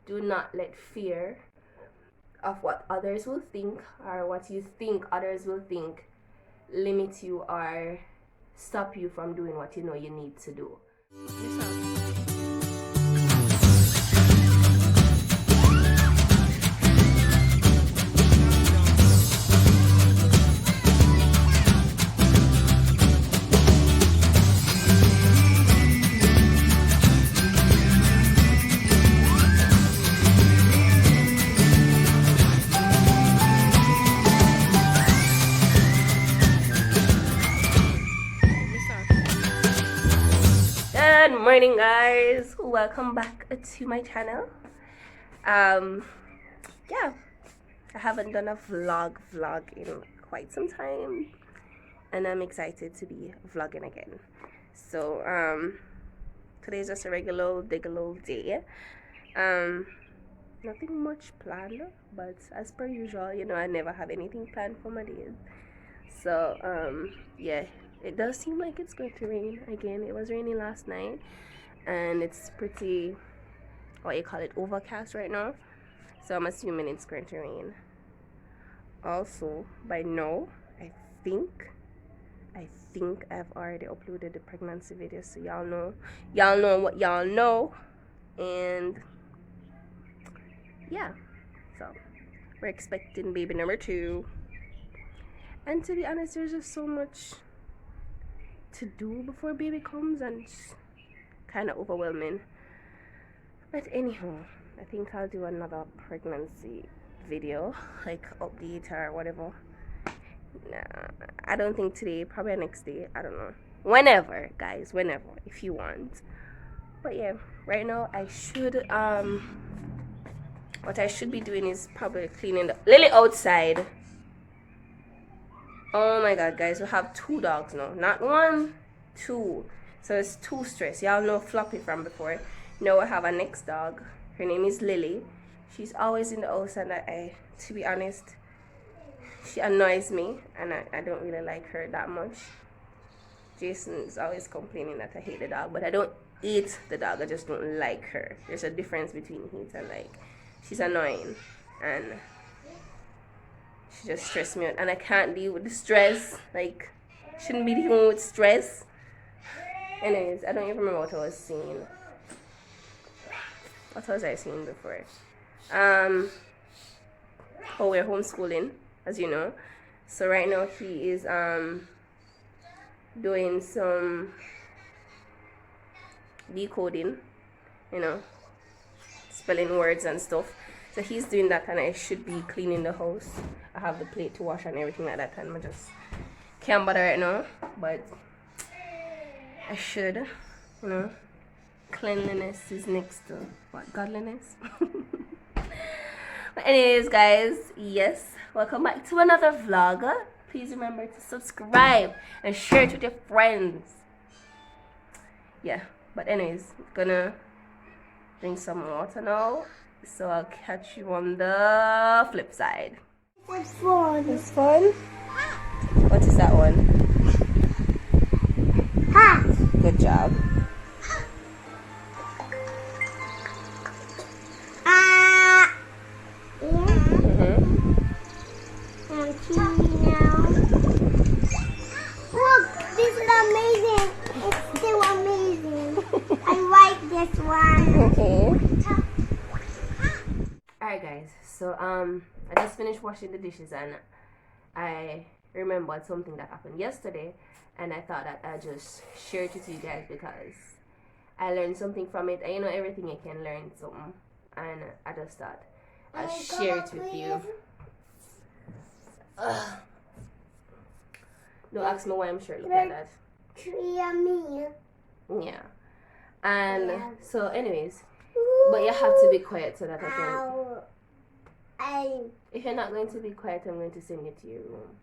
Do not let fear of what others will think or what you think others will think limit you or stop you from doing what you know you need to do. Good morning, guys. Welcome back to my channel. Yeah, I haven't done a vlog in quite some time, and I'm excited to be vlogging again. So today's just a regular old day. Nothing much planned, but as per usual, you know, I never have anything planned for my days. So yeah, it does seem like it's going to rain again. It was raining last night, and it's pretty, what you call it, overcast right now. So I'm assuming it's going to rain. Also, by now, I think I've already uploaded the pregnancy video, so y'all know what y'all know. And yeah, so we're expecting baby number 2. And to be honest, there's just so much to do before baby comes, and it's kind of overwhelming. But anyhow, I think I'll do another pregnancy video, like update or whatever. Nah, I don't think today, probably next day, I don't know. Whenever, guys, whenever, if you want. But yeah, right now I should what I should be doing is probably cleaning the Lily outside. Oh my god, guys, we have 2 dogs now. Not 1, 2. So it's 2 stress. Y'all know Floppy from before. Now I have a next dog. Her name is Lily. She's always in the house, and to be honest, she annoys me, and I don't really like her that much. Jason is always complaining that I hate the dog, but I don't hate the dog, I just don't like her. There's a difference between hate and like. She's annoying, and she just stressed me out, and I can't deal with the stress. Like, shouldn't be dealing with stress. Anyways, I don't even remember what I was saying. What was I saying before? Oh, we're homeschooling, as you know. So right now he is doing some decoding, you know, spelling words and stuff. So he's doing that, and I should be cleaning the house. I have the plate to wash and everything like that, and I just can't bother right now, but I should, you know. Cleanliness is next to what? Godliness. But anyways, guys, yes, welcome back to another vlog. Please remember to subscribe and share it with your friends. Yeah, but anyways, gonna drink some water now, so I'll catch you on the flip side. It's fun. It's fun? What is that one? Ha! Good job. Now. Look, this is amazing. It's still amazing. I like this one. Okay. Alright, guys, so I just finished washing the dishes, and I remembered something that happened yesterday, and I thought that I'd just share it with you guys because I learned something from it. And you know, everything you can learn something, and I just thought I'd share it with you. Don't ask me why I'm sure. Look like that. Yummy. Yeah. And so, anyways, but you have to be quiet so that I can. If you're not going to be quiet, I'm going to send you to your room.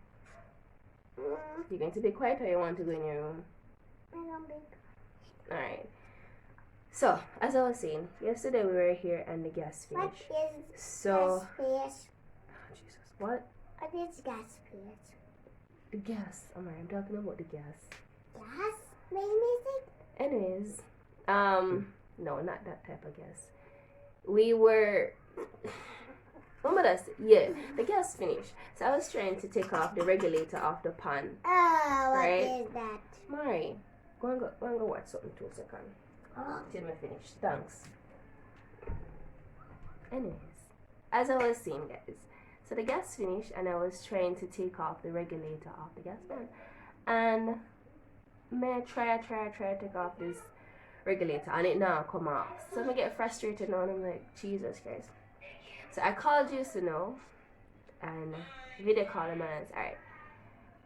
You're going to be quiet, or you want to go in your room? I don't be quiet. Alright. So, as I was saying, yesterday we were here and the gas finished. What is So, gas fish? oh, Jesus, what? What is gas fish? The gas. Amari, I'm talking about the gas. Gas? Make music? Anyways, no, not that type of gas. we were what would I say? Yeah, the gas finished. So I was trying to take off the regulator off the pan. Oh, Right? what is that? Mari, go and go watch something 2 seconds. Till me finish. Thanks. Anyways, as I was saying, guys, so the gas finished and I was trying to take off the regulator off the gas pan. And me try to take off this regulator and it now come off. So I get frustrated now and I'm like, Jesus Christ. So I called Juice to know and video call him and I was alright,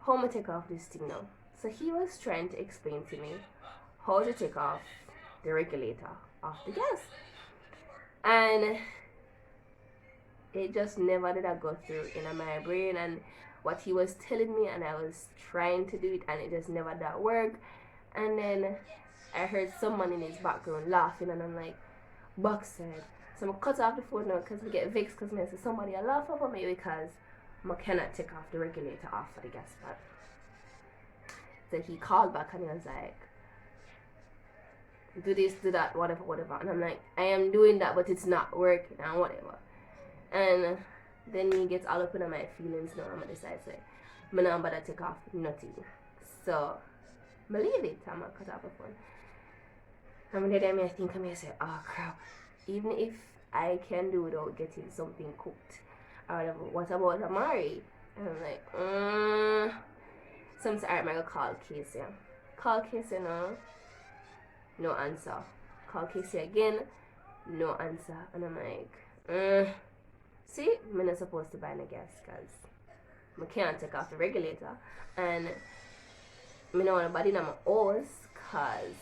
how am I take off this thing now? So he was trying to explain to me how to take off the regulator off the gas. And it just never did I go through in my brain and what he was telling me and I was trying to do it and it just never did work. And then I heard someone in his background laughing and I'm like, backside. So I cut off the phone now because I get vexed because I see somebody I laugh over me because I cannot take off the regulator off for the gas pan. So he called back and he was like, do this, do that, whatever. And I'm like, I am doing that but it's not working and whatever. And then he gets all up in my feelings now and I decide to say, I'm not bother take off nothing. So I leave it. I'm gonna cut off the phone. And then I think I say, oh crap, even if I can do without getting something cooked or whatever, what about Amari? And I'm like, so I'm alright, I'm gonna call Casey. Call Casey now, no answer. Call Casey again, no answer. And I'm like, see, I'm not supposed to buy a gas because I can't take off the regulator and I don't want nobody in my house because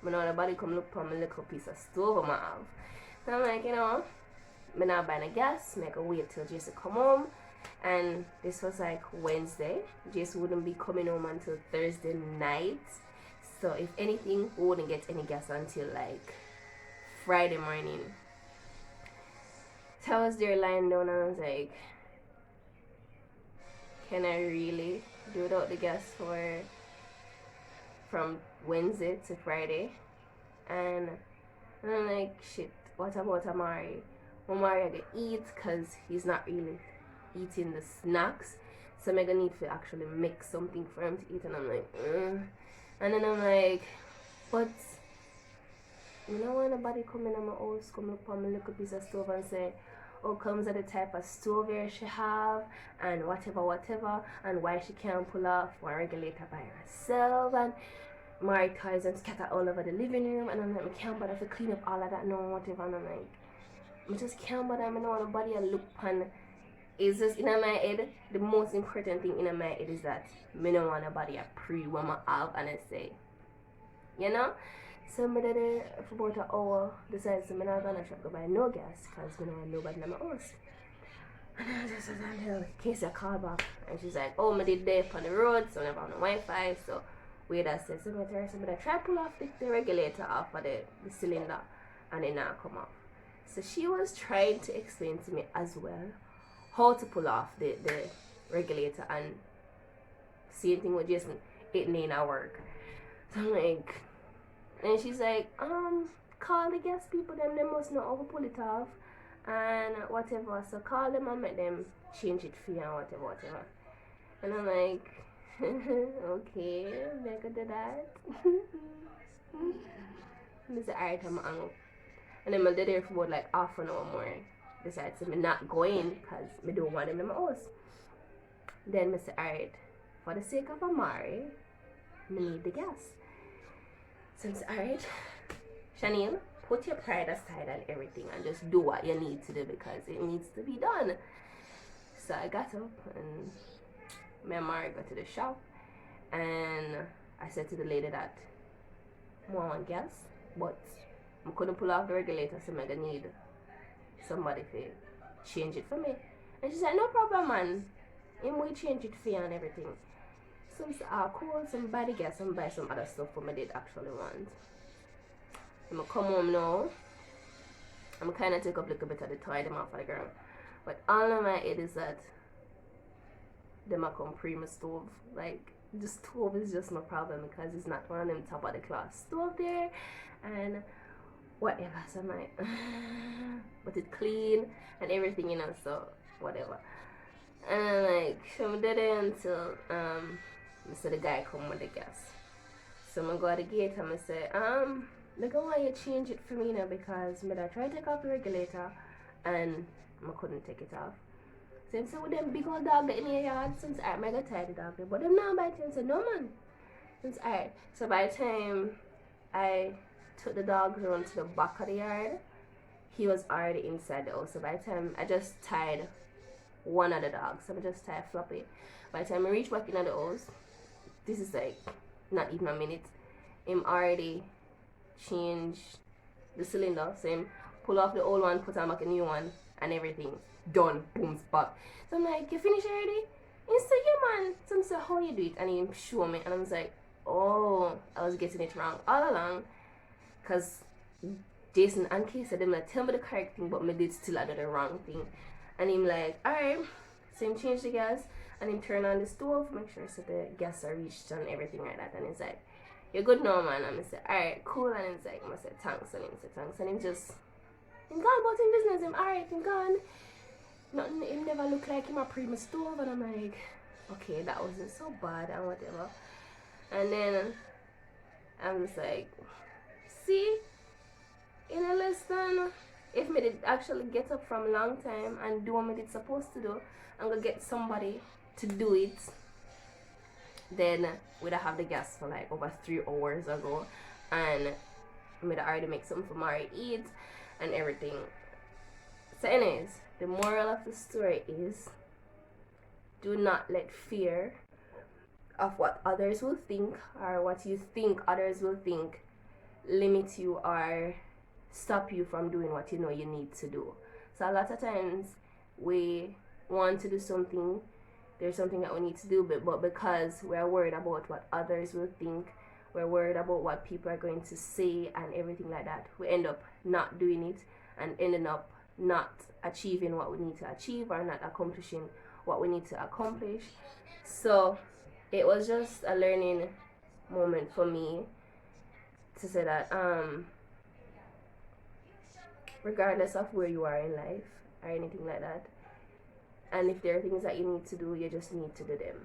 I don't want nobody come look for my little piece of stove I have. So I'm like, I'm not buying a gas, I can wait till Jason come home. And this was like Wednesday. Jason wouldn't be coming home until Thursday night. So if anything, we wouldn't get any gas until like Friday morning. So I was there lying down and I was like, can I really do without the gas from Wednesday to Friday? And I'm like, shit, what about Amari? Amari I can eat because he's not really eating the snacks. So I'm gonna need to actually make something for him to eat. And I'm like, And then I'm like, but you know when nobody come in my house, come look on my little piece of stove and say, oh, comes at the type of stove here she have and whatever and why she can't pull off one regulator by herself and my toys and scatter all over the living room. And I'm like, I can't bother to clean up all of that no whatever. And I'm like, I just can't bother. I don't want nobody to look pan. It's just in my head, the most important thing in my head is that I don't want nobody to pre what I have and I say, So I did it for about an hour, decided I'm not gonna try to buy no gas because I don't want nobody in my house. And I just tell Casey a call back and she's like, oh, I did there on the road, so I never have no Wi-Fi, so wait I said, so I try to pull off the regulator off of the cylinder and it now come off. So she was trying to explain to me as well how to pull off the regulator and same thing with Jason, it ain't not work. So I'm like, and she's like, call the gas people, they must know how to pull it off and whatever. So call them and make them change it for you and whatever. And I'm like, okay, I can do that. And I said, alright, I'm hang up. And then I did there for about like half an hour more. Decided to me not going because I don't want them in my house. Then I said, alright, for the sake of Amari, I need the gas. So I said, alright, Shanine, put your pride aside and everything and just do what you need to do because it needs to be done. So I got up and me and Amari got to the shop and I said to the lady that I want gas, but I couldn't pull off the regulator, so I'm gonna need somebody to change it for me. And she said, no problem, man. And we change it for you and everything. So I said, cool, so I buy the gas and buy some other stuff for me did actually want. I'm come home now. I'm kind of take up a little bit of the toy them off of the ground. But all of my head is that them a come pre my stove. Like, the stove is just my problem because it's not one of them top of the class stove there. And whatever. So I'm like, but it's clean and everything, you know, so whatever. And I'm like, so I did it until so the guy come with the gas. So I go at the gate and I say, look at why you change it for me now, because I tried to take off the regulator and I couldn't take it off. So I said, with them big old dog in your yard, since I got tired of dog, but them now by the time, no man. Since so by the time I took the dog around to the back of the yard, he was already inside the house. So by the time I just tied one of the dogs, so I just tied Floppy. By the time I reached back in the house, this is like not even a minute, him already changed the cylinder. So him pull off the old one, put on back a new one, and everything done, boom, spot. So I'm like, you finished already? He said, yeah man. So I said, how you do it? And he show me, and I was like, oh, I was getting it wrong all along, because Jason and Kay said them like, tell me the correct thing, but me did still do the wrong thing. And him like, alright. So him change the gas and him turn on the stove, make sure so the gas are reached and everything like that. And he's like, you're good now man. And I said, alright, cool. And he's like, I said thanks, and he said thanks, and him just him gone about him business, him alright, him gone. Nothing, him never look like him a previous stove. And I'm like, okay, that wasn't so bad and whatever. And then I'm just like, see, in a less than, if me did actually get up from a long time and do what me did supposed to do, I'm gonna get somebody to do it, then we'd have the gas for like over 3 hours ago, and we'd already make something for Amari eat and everything. So anyways, the moral of the story is, do not let fear of what others will think or what you think others will think limit you or stop you from doing what you know you need to do. So a lot of times we want to do something, there's something that we need to do, but because we're worried about what others will think, we're worried about what people are going to say and everything like that, we end up not doing it and ending up not achieving what we need to achieve or not accomplishing what we need to accomplish. So it was just a learning moment for me to say that regardless of where you are in life or anything like that, and if there are things that you need to do, you just need to do them.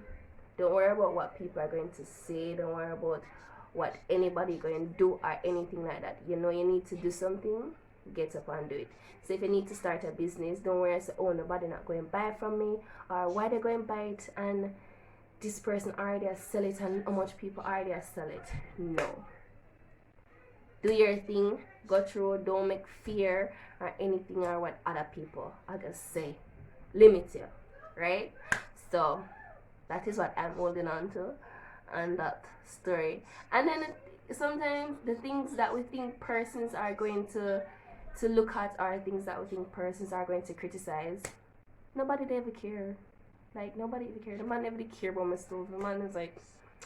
Don't worry about what people are going to say. Don't worry about what anybody going to do or anything like that. You know you need to do something, get up and do it. So if you need to start a business, don't worry and say, oh, nobody not going to buy from me, or why they going to buy it and this person already has sell it and how much people already has sell it. No. Do your thing, go through, don't make fear or anything or what other people are going to say limit you, right? So that is what I'm holding on to and that story. And then sometimes the things that we think persons are going to look at are things that we think persons are going to criticize. Nobody ever care. Like, nobody ever care. The man never care about my stove. The man is like,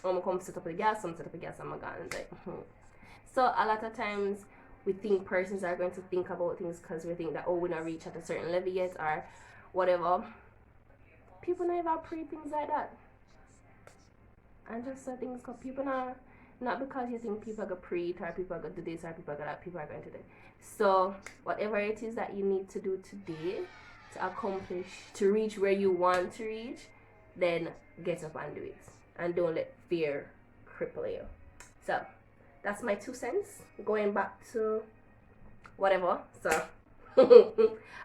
oh, I'm gonna come set up the gas, I'm set up the gas, I'm gone. It's like, So a lot of times we think persons are going to think about things because we think that, oh, we're not reached at a certain level yet or whatever. People never pray things like that. And just so things, because people not because you think people are going to pray it or people are going to do this or people are going to that, people are going to do it. So whatever it is that you need to do today to accomplish, to reach where you want to reach, then get up and do it. And don't let fear cripple you. So that's my 2 cents. Going back to whatever. So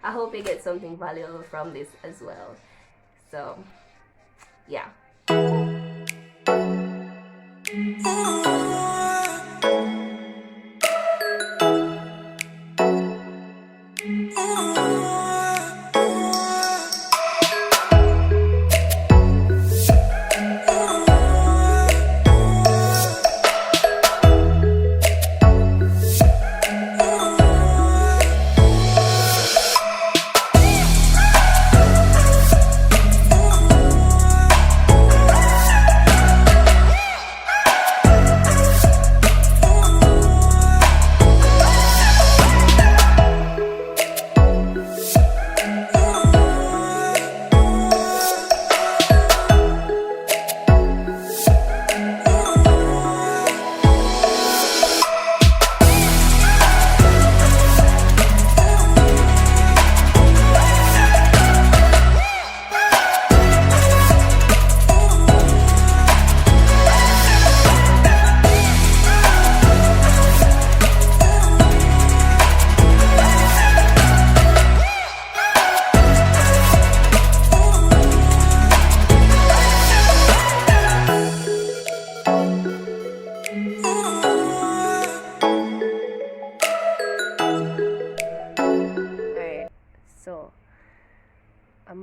I hope you get something valuable from this as well. So yeah.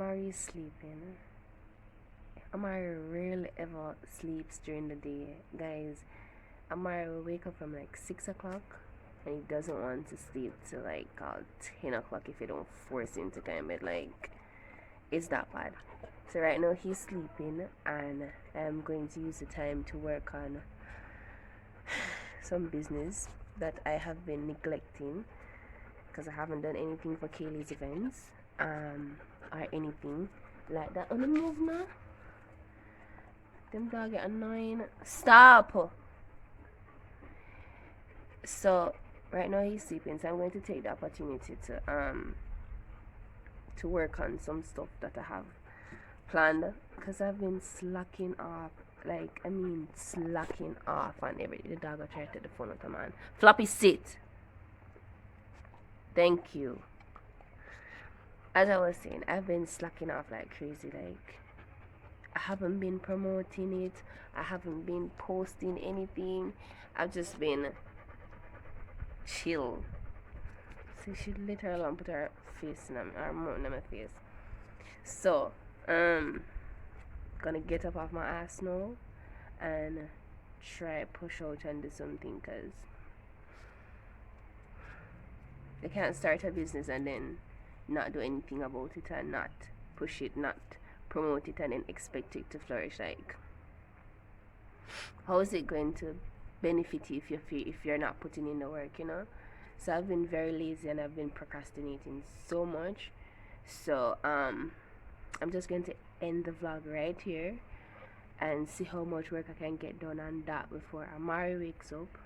Amari is sleeping. Amari rarely ever sleeps during the day. Guys, Amari will wake up from like 6 o'clock and he doesn't want to sleep till like 10 o'clock if you don't force him to kind of bed. Like, it's that bad. So right now he's sleeping and I'm going to use the time to work on some business that I have been neglecting because I haven't done anything for Kaylee's events or anything like that. On the move now. Them dog get annoying. Stop. So right now he's sleeping, so I'm going to take the opportunity to work on some stuff that I have planned because I've been slacking off. Like, I mean slacking off on every the dog will try to take the phone out of man. Floppy, sit. Thank you. As I was saying, I've been slacking off like crazy. Like, I haven't been promoting it. I haven't been posting anything. I've just been chill. So she literally put her face in her mouth in my face. So, gonna get up off my ass now and try push out and do something because they can't start a business and then not do anything about it and not push it, not promote it and then expect it to flourish. Like, how is it going to benefit you if you're not putting in the work, you know? So I've been very lazy and I've been procrastinating so much. So I'm just going to end the vlog right here and see how much work I can get done on that before Amari wakes up.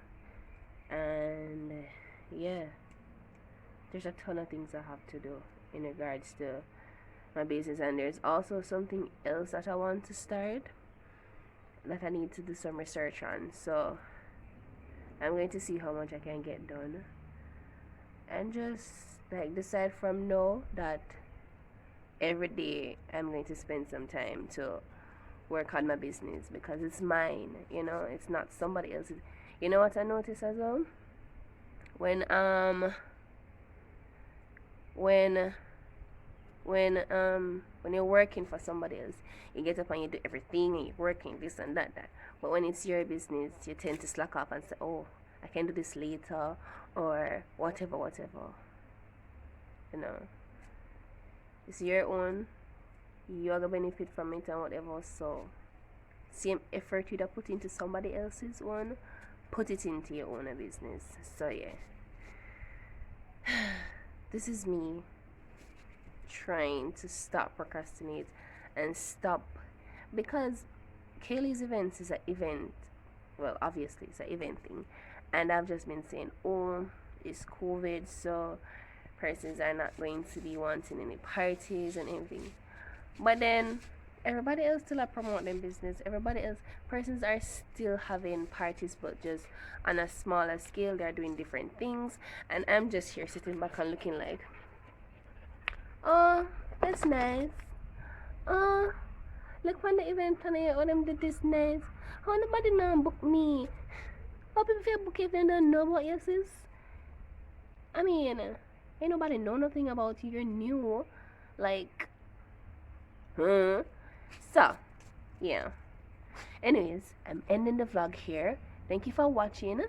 And yeah, there's a ton of things I have to do in regards to my business, and there's also something else that I want to start that I need to do some research on. So I'm going to see how much I can get done and just like decide from now that every day I'm going to spend some time to work on my business because it's mine, you know, it's not somebody else's. You know what I notice as well? When you're working for somebody else, you get up and you do everything and you're working this and that. But when it's your business, you tend to slack off and say, oh, I can do this later or whatever. You know, it's your own, you're gonna benefit from it and whatever. So same effort you'd put into somebody else's one, put it into your own business. So yeah, this is me trying to stop procrastinate and stop, because Kaylee's events is an event. Well, obviously it's an event thing, and I've just been saying, oh, it's COVID, so persons are not going to be wanting any parties and anything. But then everybody else still are promoting business. Everybody else, persons are still having parties, but just on a smaller scale. They're doing different things, and I'm just here sitting back and looking like, oh, that's nice. Oh, look when the event and all them did this nice. How nobody now book me? How people feel book if they don't know about your sis? I mean, ain't nobody know nothing about you. You're new. Like, So, yeah. Anyways, I'm ending the vlog here. Thank you for watching.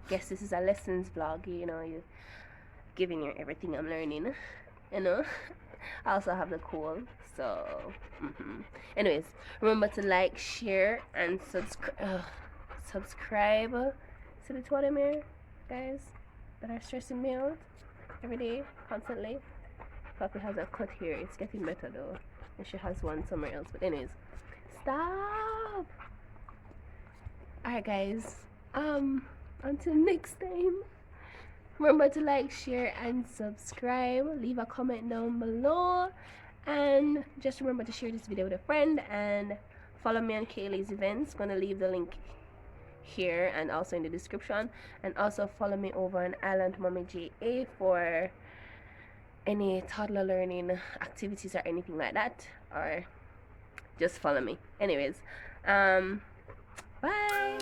Guess this is a lessons vlog. You know, you're giving you everything I'm learning. You know, I also have the call. So, anyways, remember to like, share, and subscribe to the Twitter mirror, guys, that are stressing me out every day, constantly. Poppy has a cut here. It's getting better though, and she has one somewhere else. But anyways, stop. Alright, guys. Until next time. Remember to like, share, and subscribe. Leave a comment down below. And just remember to share this video with a friend. And follow me on Kaylee's events. Gonna leave the link here and also in the description. And also follow me over on Island Mommy JA for any toddler learning activities or anything like that. Or just follow me. Anyways, bye.